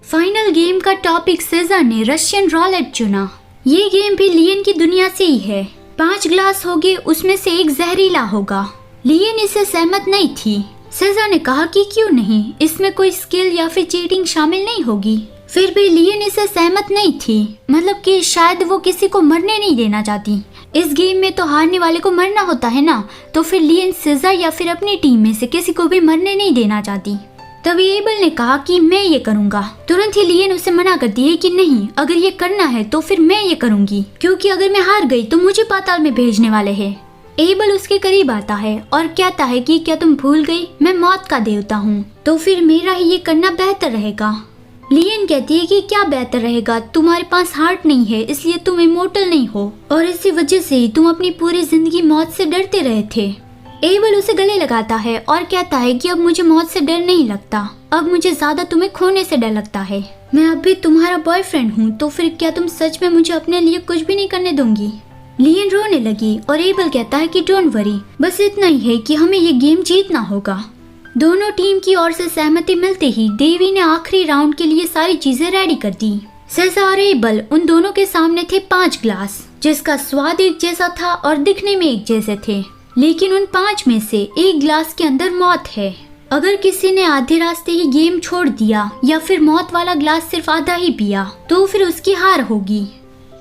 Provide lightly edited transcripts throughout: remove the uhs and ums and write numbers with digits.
Final game का topic सेजा ने Russian Rowlatt चुना। ये गेम भी लियन की दुनिया से ही है। 5 ग्लास होंगे, उसमें से एक जहरीला होगा। लियन इससे सहमत नहीं थी। सेजा ने कहा कि क्यों नहीं, इसमें कोई स्किल या फिर चीटिंग शामिल नहीं होगी। फिर भी लियन इससे सहमत नहीं थी, मतलब कि शायद वो किसी को मरने नहीं देना चाहती। इस गेम में तो हारने वाले को मरना होता है ना, तो फिर लियन सेजा या फिर अपनी टीम में से किसी को भी मरने नहीं देना चाहती। तभी एबल ने कहा कि मैं ये करूंगा। तुरंत ही लियन उसे मना कर दिए कि नहीं, अगर ये करना है तो फिर मैं ये करूंगी, क्योंकि अगर मैं हार गई तो मुझे पाताल में भेजने वाले हैं। एबल उसके करीब आता है और कहता है कि क्या तुम भूल गई, मैं मौत का देवता हूँ, तो फिर मेरा ही ये करना बेहतर रहेगा। लियन कहती है कि क्या बेहतर रहेगा, तुम्हारे पास हार्ट नहीं है, इसलिए तुम इमोर्टल नहीं हो और इसी वजह से ही तुम अपनी पूरी जिंदगी मौत से डरते रहे थे। एबल उसे गले लगाता है और कहता है कि अब मुझे मौत से डर नहीं लगता, अब मुझे ज्यादा तुम्हें खोने से डर लगता है। मैं अब भी तुम्हारा बॉयफ्रेंड हूँ, तो फिर क्या तुम सच में मुझे अपने लिए कुछ भी नहीं करने दोगी। लियन रोने लगी और एबल कहता है कि डोंट वरी, बस इतना ही है कि हमें ये गेम जीतना होगा। दोनों टीम की ओर से सहमति मिलते ही देवी ने आखिरी राउंड के लिए सारी चीजें रेडी कर दी। सेजा और एबल उन दोनों के सामने थे 5 ग्लास, जिसका स्वाद एक जैसा था और दिखने में एक जैसे थे, लेकिन उन 5 में से एक ग्लास के अंदर मौत है। अगर किसी ने आधे रास्ते ही गेम छोड़ दिया या फिर मौत वाला ग्लास सिर्फ आधा ही पिया तो फिर उसकी हार होगी।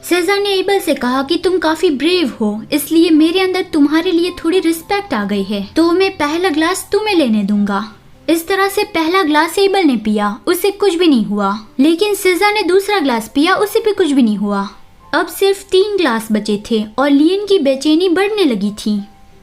सेजा ने एबल से कहा कि तुम काफी ब्रेव हो, इसलिए मेरे अंदर तुम्हारे लिए थोड़ी रिस्पेक्ट आ गई है, तो मैं पहला ग्लास तुम्हें लेने दूंगा। इस तरह से पहला ग्लास एबल ने पिया, उसे कुछ भी नहीं हुआ, लेकिन सेजा ने दूसरा ग्लास पिया, उसे भी कुछ भी नहीं हुआ। अब सिर्फ 3 ग्लास बचे थे और लियन की बेचैनी बढ़ने लगी थी।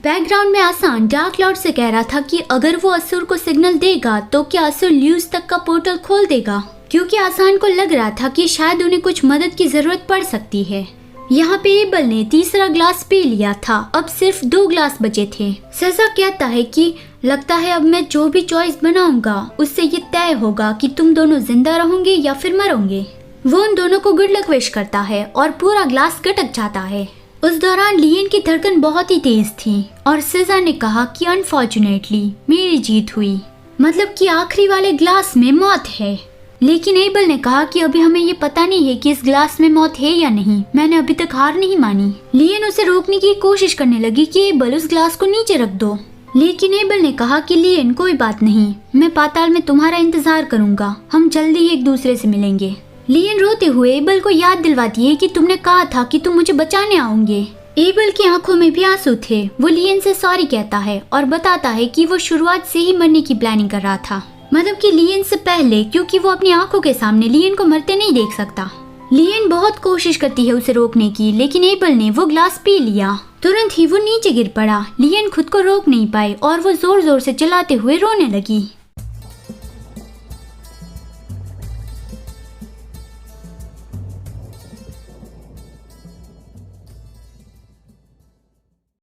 बैकग्राउंड में आसान डार्क लॉर्ड से कह रहा था कि अगर वो असुर को सिग्नल देगा तो क्या असुर ल्यूज तक का पोर्टल खोल देगा, क्योंकि आसान को लग रहा था कि शायद उन्हें कुछ मदद की जरूरत पड़ सकती है। यहाँ पे एबल ने तीसरा ग्लास पी लिया था, अब सिर्फ 2 ग्लास बचे थे। सेजा कहता है कि लगता है अब मैं जो भी चॉइस बनाऊंगा उससे ये तय होगा कि तुम दोनों जिंदा रहोगे या फिर मरोगे। वो उन दोनों को गुड लक विश करता है और पूरा ग्लास गटक जाता है। उस दौरान लियन की धड़कन बहुत ही तेज थी और सेजा ने कहा कि अनफॉर्चुनेटली मेरी जीत हुई, मतलब कि आखिरी वाले ग्लास में मौत है। लेकिन एबल ने कहा कि अभी हमें ये पता नहीं है कि इस ग्लास में मौत है या नहीं, मैंने अभी तक हार नहीं मानी। लियन उसे रोकने की कोशिश करने लगी कि एबल उस ग्लास को नीचे रख दो, लेकिन एबल ने कहा कि लियन कोई बात नहीं, मैं पाताल में तुम्हारा इंतजार करूंगा, हम जल्दी ही एक दूसरे से मिलेंगे। लियन रोते हुए एबल को याद दिलवाती है कि तुमने कहा था कि तुम मुझे बचाने आओगे। एबल की आंखों में भी आंसू थे। वो लियन से सॉरी कहता है और बताता है कि वो शुरुआत से ही मरने की प्लानिंग कर रहा था, मतलब कि लियन से पहले, क्योंकि वो अपनी आंखों के सामने लियन को मरते नहीं देख सकता। लियन बहुत कोशिश करती है उसे रोकने की, लेकिन एबल ने वो ग्लास पी लिया। तुरंत ही वो नीचे गिर पड़ा। लियन खुद को रोक नहीं पाई और वो जोर जोर से चिल्लाते हुए रोने लगी।